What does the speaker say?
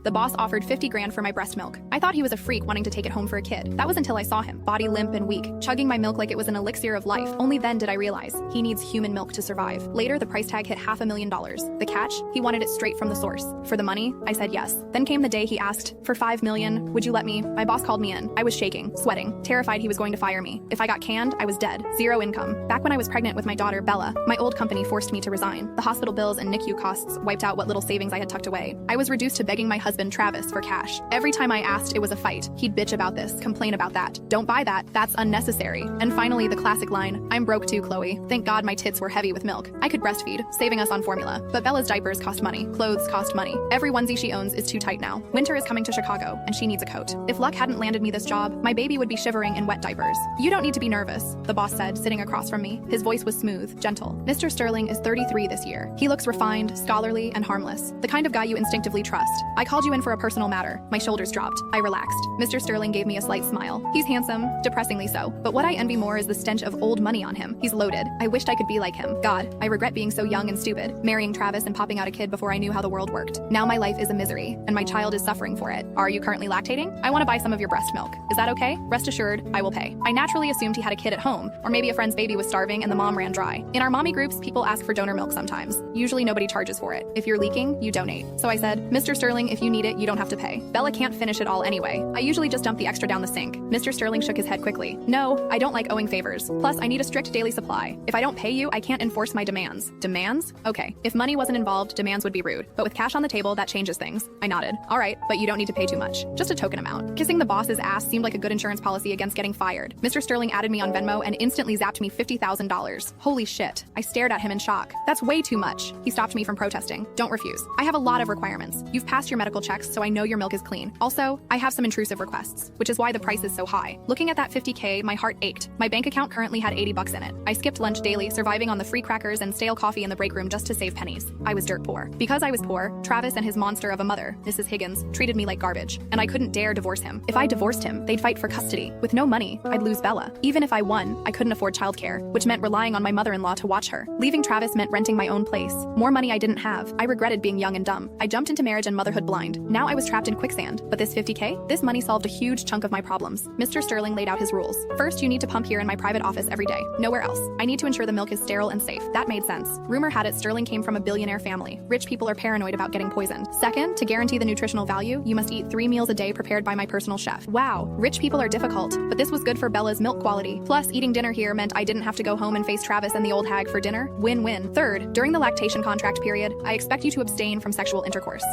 The boss offered 50 grand for my breast milk. I thought he was a freak wanting to take it home for a kid. That was until I saw him, body limp and weak, chugging my milk like it was an elixir of life. Only then did I realize he needs human milk to survive. Later, the price tag hit $500,000. The catch? He wanted it straight from the source. For the money, I said yes. Then came the day he asked, for $5 million, would you let me? My boss called me in. I was shaking, sweating, terrified he was going to fire me. If I got canned, I was dead. Zero income. Back when I was pregnant with my daughter, Bella, my old company forced me to resign. The hospital bills and NICU costs wiped out what little savings I had tucked away. I was reduced to begging my husband, Travis, for cash. Every time I asked, it was a fight. He'd bitch about this, complain about that. Don't buy that, that's unnecessary. And finally, the classic line, I'm broke too, Chloe. Thank God my tits were heavy with milk. I could breastfeed, saving us on formula. But Bella's diapers cost money, clothes cost money. Every onesie she owns is too tight now. Winter is coming to Chicago, and she needs a coat. If luck hadn't landed me this job, my baby would be shivering in wet diapers. You don't need to be nervous, the boss said, sitting across from me. His voice was smooth, gentle. Mr. Sterling is 33 this year. He looks refined, scholarly, and harmless. The kind of guy you instinctively trust. I called you in for a personal matter. My shoulders dropped. I relaxed. Mr. Sterling gave me a slight smile. He's handsome, depressingly so. But what I envy more is the stench of old money on him. He's loaded. I wished I could be like him. God, I regret being so young and stupid, marrying Travis and popping out a kid before I knew how the world worked. Now my life is a misery, and my child is suffering for it. Are you currently lactating? I want to buy some of your breast milk. Is that okay? Rest assured, I will pay. I naturally assumed he had a kid at home, or maybe a friend's baby was starving and the mom ran dry. In our mommy groups, people ask for donor milk sometimes. Usually nobody charges for it. If you're leaking, you donate. So I said, Mr. Sterling, if you need it, you don't have to pay. Bella can't finish it all anyway. I usually just dump the extra down the sink. Mr. Sterling shook his head quickly. No, I don't like owing favors. Plus, I need a strict daily supply. If I don't pay you, I can't enforce my demands. Demands? Okay. If money wasn't involved, demands would be rude. But with cash on the table, that changes things. I nodded. All right, but you don't need to pay too much. Just a token amount. Kissing the boss's ass seemed like a good insurance policy against getting fired. Mr. Sterling added me on Venmo and instantly zapped me $50,000. Holy shit. I stared at him in shock. That's way too much. He stopped me from protesting. Don't refuse. I have a lot of requirements. You've passed your medical checks, so I know your milk is clean. Also, I have some intrusive requests, which is why the price is so high. Looking at that $50K, my heart ached. My bank account currently had $80 in it. I skipped lunch daily, surviving on the free crackers and stale coffee in the break room just to save pennies. I was dirt poor. Because I was poor, Travis and his monster of a mother, Mrs. Higgins, treated me like garbage, and I couldn't dare divorce him. If I divorced him, they'd fight for custody. With no money, I'd lose Bella. Even if I won, I couldn't afford childcare, which meant relying on my mother-in-law to watch her. Leaving Travis meant renting my own place. More money I didn't have. I regretted being young and dumb. I jumped into marriage and motherhood blind. Now I was trapped in quicksand. But this $50K? This money solved a huge chunk of my problems. Mr. Sterling laid out his rules. First, you need to pump here in my private office every day. Nowhere else. I need to ensure the milk is sterile and safe. That made sense. Rumor had it Sterling came from a billionaire family. Rich people are paranoid about getting poisoned. Second, to guarantee the nutritional value, you must eat 3 meals a day prepared by my personal chef. Wow, rich people are difficult, but this was good for Bella's milk quality. Plus, eating dinner here meant I didn't have to go home and face Travis and the old hag for dinner. Win-win. Third, during the lactation contract period, I expect you to abstain from sexual intercourse.